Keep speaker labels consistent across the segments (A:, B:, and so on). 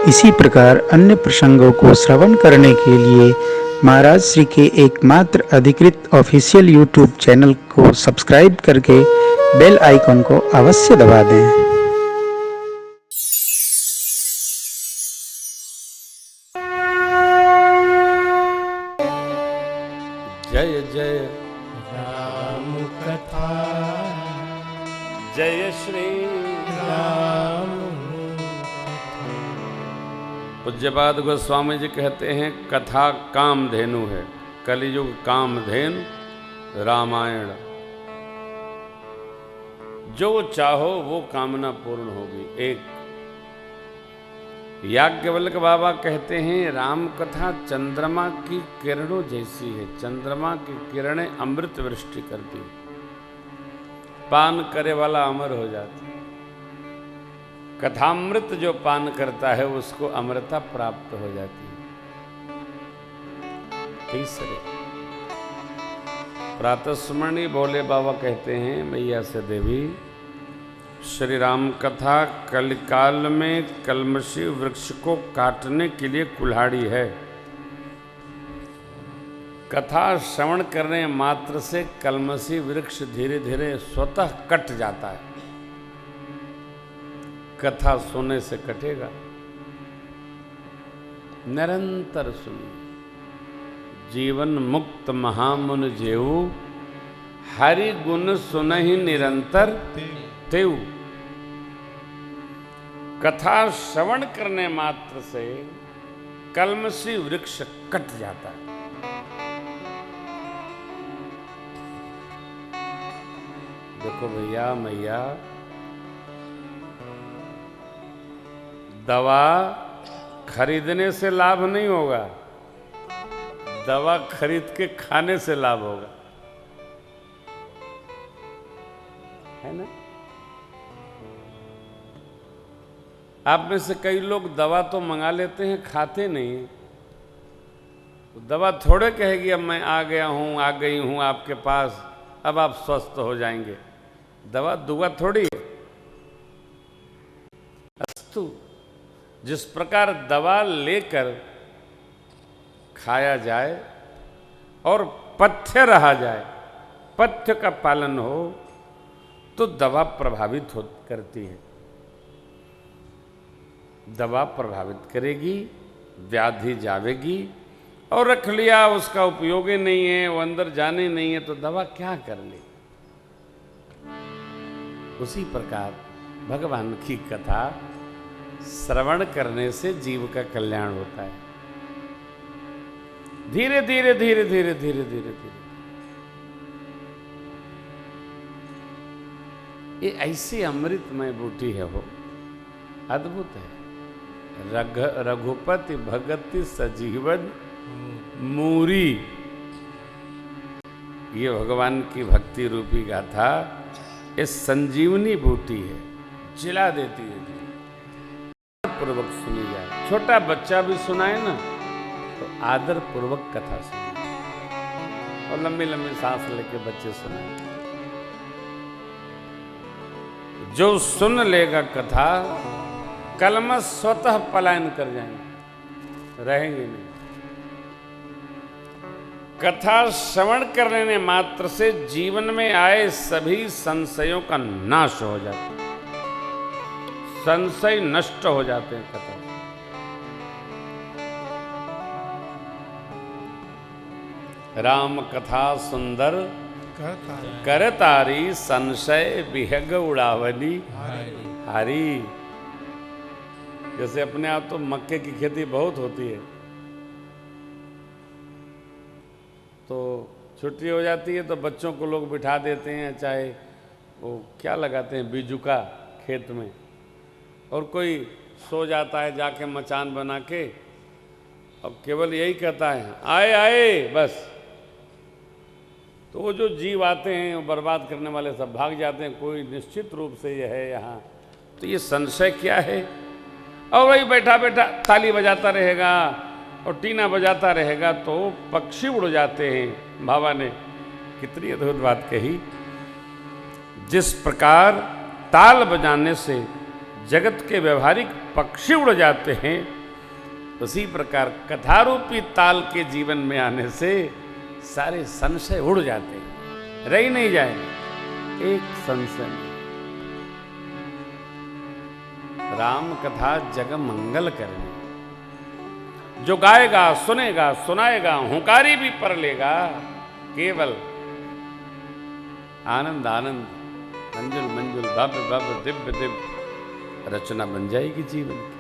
A: इसी प्रकार अन्य प्रसंगों को श्रवण करने के लिए महाराज श्री के एकमात्र अधिकृत ऑफिशियल यूट्यूब चैनल को सब्सक्राइब करके बेल आइकन को अवश्य दबा दें।
B: जय जय
C: राम कथा
B: जय श्री
C: राम।
B: पूज्यपाद गोस्वामी जी कहते हैं कथा कामधेनु है। कलियुग कामधेनु रामायण। जो चाहो वो कामना पूर्ण होगी। एक याज्ञवल्क्य बाबा कहते हैं राम कथा चंद्रमा की किरणों जैसी है। चंद्रमा की किरणें अमृत वृष्टि करती, पान करे वाला अमर हो जाता। कथामृत जो पान करता है उसको अमृता प्राप्त हो जाती है। तीसरे प्रातस्मरणीय भोले बाबा कहते हैं मैया से देवी श्री राम कथा कलिकाल में कलमशी वृक्ष को काटने के लिए कुल्हाड़ी है। कथा श्रवण करने मात्र से कलमशी वृक्ष धीरे धीरे स्वतः कट जाता है। कथा सुनने से कटेगा। निरंतर सुनिए। जीवन मुक्त महामुन जेऊ हरि गुण सुनहि निरंतर तेऊ। कथा श्रवण करने मात्र से कलमशी वृक्ष कट जाता है। देखो भैया मैया, दवा खरीदने से लाभ नहीं होगा, दवा खरीद के खाने से लाभ होगा, है ना। आप में से कई लोग दवा तो मंगा लेते हैं, खाते नहीं। दवा थोड़े कहेगी अब मैं आ गया हूं, आ गई हूं आपके पास, अब आप स्वस्थ हो जाएंगे। दवा दुआ थोड़ी है। अस्तु, जिस प्रकार दवा लेकर खाया जाए और पथ्य रहा जाए, पथ्य का पालन हो तो दवा प्रभावित करती है। दवा प्रभावित करेगी, व्याधि जावेगी, और रख लिया उसका उपयोग ही नहीं है, वो अंदर जाने नहीं है, तो दवा क्या कर ले। उसी प्रकार भगवान की कथा श्रवण करने से जीव का कल्याण होता है। धीरे धीरे धीरे धीरे धीरे धीरे धीरे ये ऐसी अमृतमय बूटी है, वो अद्भुत है। रघुपति भगति सजीवन मूरी। ये भगवान की भक्ति रूपी गाथा ये संजीवनी बूटी है, जिला देती है। पूर्वक सुनी जाए। छोटा बच्चा भी सुनाए ना तो आदर पूर्वक कथा सुनाए, और लंबी लंबी सांस लेके बच्चे सुनाए। जो सुन लेगा कथा कलमश स्वतः पलायन कर जाएंगे, रहेंगे नहीं। कथा श्रवण करने मात्र से जीवन में आए सभी संशयों का नाश हो जाता है। संशय नष्ट हो जाते हैं कथा। राम कथा सुंदर करतारी संशय विहग उड़ावली हरी। जैसे अपने आप तो मक्के की खेती बहुत होती है, तो छुट्टी हो जाती है तो बच्चों को लोग बिठा देते हैं, चाहे वो क्या लगाते हैं बीजुका खेत में, और कोई सो जाता है जाके मचान बना के, अब केवल यही कहता है आए आए बस। तो वो जो जीव आते हैं वो बर्बाद करने वाले सब भाग जाते हैं। कोई निश्चित रूप से ये है यहाँ, तो ये संशय क्या है। और वही बैठा बैठा ताली बजाता रहेगा और टीना बजाता रहेगा तो पक्षी उड़ जाते हैं। बाबा ने कितनी अद्भुत बात कही। जिस प्रकार ताल बजाने से जगत के व्यवहारिक पक्षी उड़ जाते हैं, उसी प्रकार कथारूपी ताल के जीवन में आने से सारे संशय उड़ जाते हैं, रह ही नहीं जाए एक संशय नहीं। राम कथा जग मंगल करने, जो गाएगा, सुनेगा, सुनाएगा, हुंकारी भी पर लेगा, केवल आनंद आनंद, मंजुल मंजुल, भव्य भव्य, दिव्य दिव्य रचना बन जाएगी जीवन की।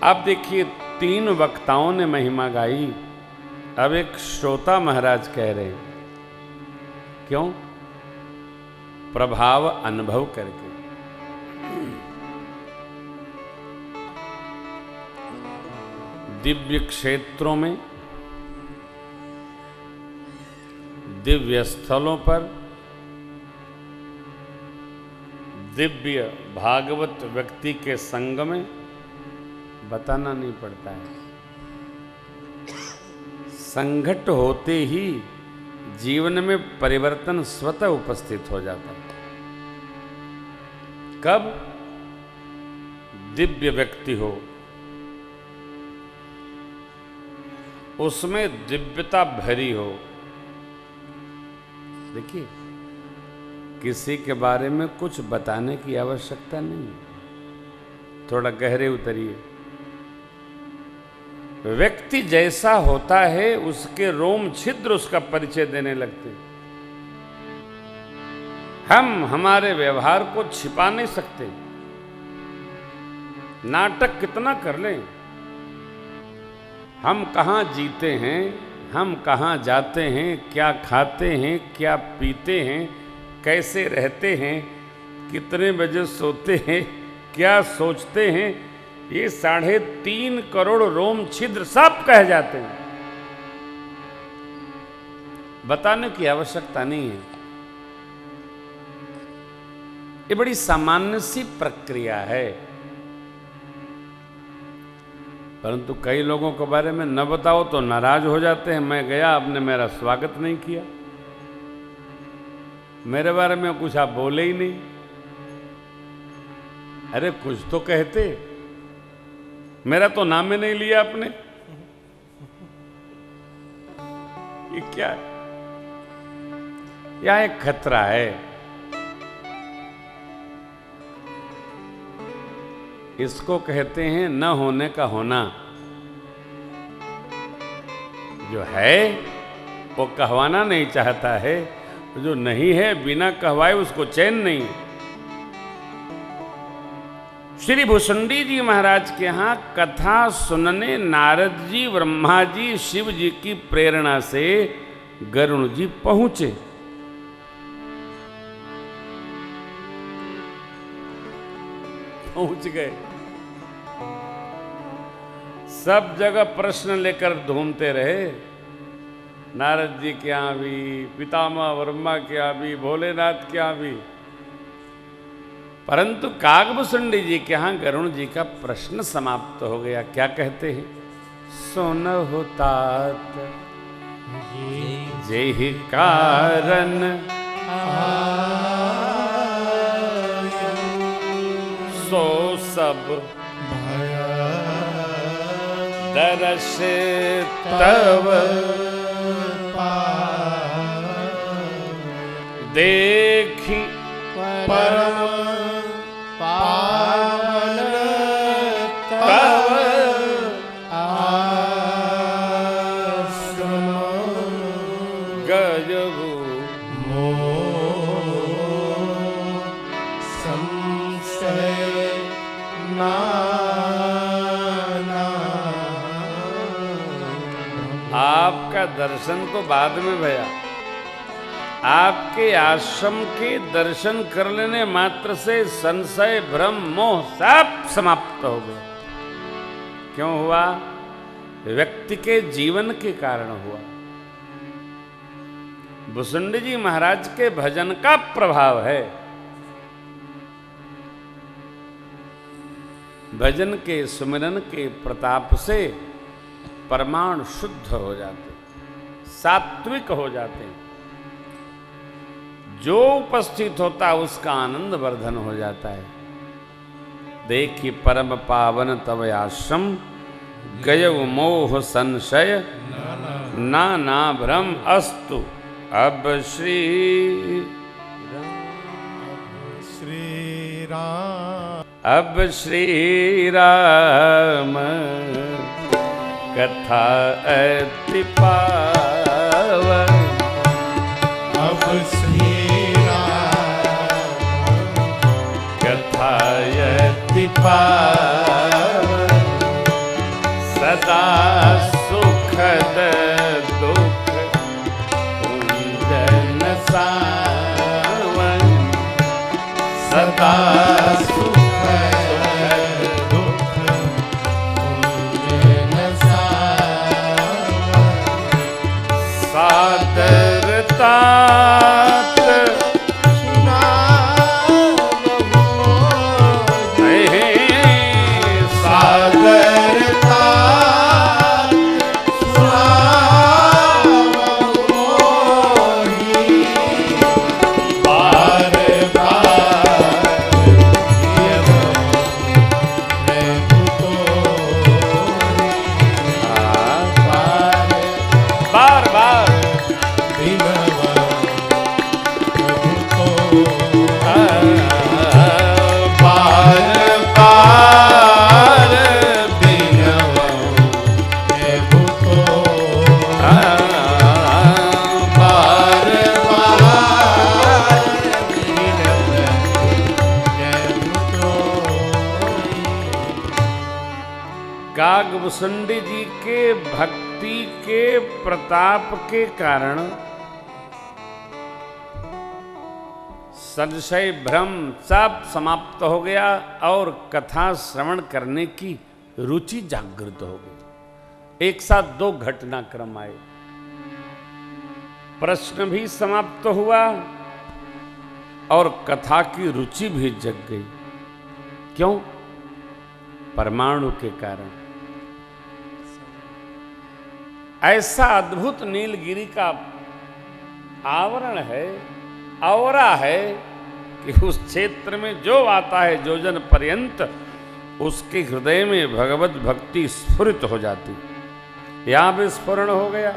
B: आप देखिए 3 वक्ताओं ने महिमा गाई, अब एक श्रोता महाराज कह रहे हैं, क्यों? प्रभाव अनुभव करके। दिव्य क्षेत्रों में, दिव्य स्थलों पर, दिव्य भागवत व्यक्ति के संग में बताना नहीं पड़ता है, संघट होते ही जीवन में परिवर्तन स्वतः उपस्थित हो जाता है। कब? दिव्य व्यक्ति हो, उसमें दिव्यता भरी हो। देखिए, किसी के बारे में कुछ बताने की आवश्यकता नहीं है, थोड़ा गहरे उतरिए। व्यक्ति जैसा होता है उसके रोम छिद्र उसका परिचय देने लगते। हम हमारे व्यवहार को छिपा नहीं सकते, नाटक कितना कर लें। हम कहाँ जीते हैं, हम कहाँ जाते हैं, क्या खाते हैं, क्या पीते हैं, कैसे रहते हैं, कितने बजे सोते हैं, क्या सोचते हैं, ये 3.5 करोड़ रोम छिद्र सब कह जाते हैं। बताने की आवश्यकता नहीं है, ये बड़ी सामान्य सी प्रक्रिया है। परंतु कई लोगों के बारे में न बताओ तो नाराज हो जाते हैं। मैं गया, आपने मेरा स्वागत नहीं किया, मेरे बारे में कुछ आप बोले ही नहीं। अरे कुछ तो कहते, मेरा तो नाम ही नहीं लिया आपने। ये क्या है? यह एक खतरा है। इसको कहते हैं न होने का होना। जो है वो कहवाना नहीं चाहता है, जो नहीं है बिना कहवाए उसको चैन नहीं है। श्री भुसुंडी जी महाराज के यहां कथा सुनने नारद जी, ब्रह्मा जी, शिव जी की प्रेरणा से गरुण जी पहुंचे। पहुंच गए, सब जगह प्रश्न लेकर घूमते रहे। नारद जी के यहाँ भी, पितामह ब्रह्मा के यहाँ भी, भोलेनाथ के यहाँ भी। परंतु कागभुसुंडी जी के यहाँ गरुण जी का प्रश्न समाप्त हो गया। क्या कहते हैं? सुनहु तात जेहि कारण सो सब दरस तव देखी
C: परम पावन तव आश्रम
B: गजबु
C: मोह संशय नाना।
B: आपका दर्शन तो बाद में भया, आपके आश्रम के दर्शन कर लेने मात्र से संशय, भ्रम, मोह सब समाप्त हो गए। क्यों हुआ? व्यक्ति के जीवन के कारण हुआ। भुसुंडी जी महाराज के भजन का प्रभाव है। भजन के, सुमिरन के प्रताप से परमाणु शुद्ध हो जाते, सात्विक हो जाते हैं। जो उपस्थित होता है उसका आनंद वर्धन हो जाता है। देखी परम पावन तव आश्रम, गयव मोह संशय नाना भ्रम अस्तु। अब श्री
C: राम,
B: अब श्री राम कथा अति पावन।
C: अब श्री राम
B: कथा अति पावन। सदा सुखद दुख कुंजन सावन। सदा सादरतात कागभूषुंडी जी के भक्ति के प्रताप के कारण संशय भ्रम सब समाप्त हो गया और कथा श्रवण करने की रुचि जागृत हो गई। एक साथ दो घटनाक्रम आए, प्रश्न भी समाप्त हुआ और कथा की रुचि भी जग गई। क्यों? परमाणु के कारण। ऐसा अद्भुत नीलगिरी का आवरण है, औरा है कि उस क्षेत्र में जो आता है जोजन पर्यंत उसके हृदय में भगवत भक्ति स्फुरित हो जाती। यहां भी स्फुरण हो गया।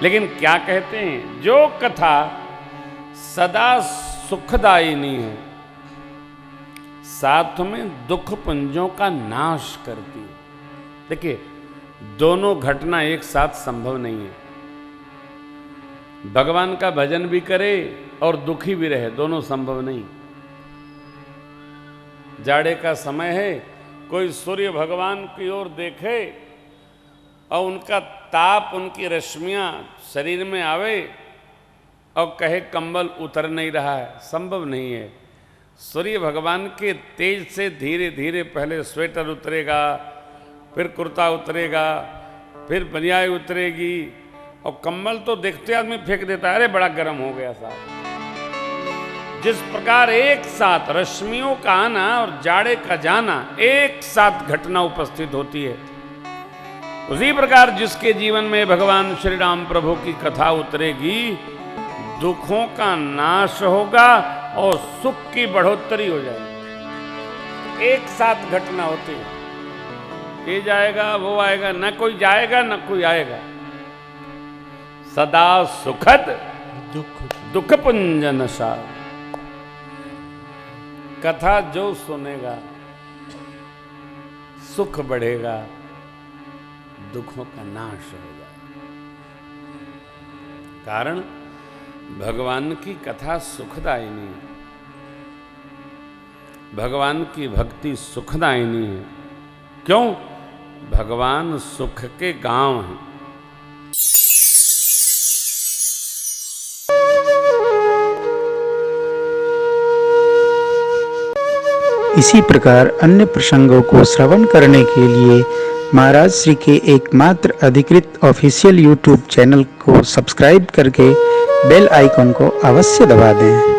B: लेकिन क्या कहते हैं, जो कथा सदा सुखदायिनी है साथ में दुख पुंजों का नाश करती है। देखिए, दोनों घटना एक साथ संभव नहीं है। भगवान का भजन भी करे और दुखी भी रहे, दोनों संभव नहीं। जाड़े का समय है, कोई सूर्य भगवान की ओर देखे और उनका ताप, उनकी रश्मियां शरीर में आवे और कहे कंबल उतर नहीं रहा है, संभव नहीं है। सूर्य भगवान के तेज से धीरे धीरे पहले स्वेटर उतरेगा, फिर कुर्ता उतरेगा, फिर बनियाई उतरेगी और कम्बल तो देखते आदमी फेंक देता है, अरे बड़ा गर्म हो गया साहब। जिस प्रकार एक साथ रश्मियों का आना और जाड़े का जाना एक साथ घटना उपस्थित होती है, उसी प्रकार जिसके जीवन में भगवान श्री राम प्रभु की कथा उतरेगी, दुखों का नाश होगा और सुख की बढ़ोतरी हो जाएगी। एक साथ घटना होती है, ये जाएगा वो आएगा, न कोई जाएगा न कोई आएगा। सदा सुखद दुख पुंजन सा। कथा जो सुनेगा सुख बढ़ेगा, दुखों का नाश हो जाएगा। कारण भगवान की कथा सुखदायिनी है, भगवान की भक्ति सुखदायिनी है। क्यों? भगवान सुख के गांव हैं।
A: इसी प्रकार अन्य प्रसंगों को श्रवण करने के लिए महाराज श्री के एकमात्र अधिकृत ऑफिशियल यूट्यूब चैनल को सब्सक्राइब करके बेल आइकन को अवश्य दबा दें।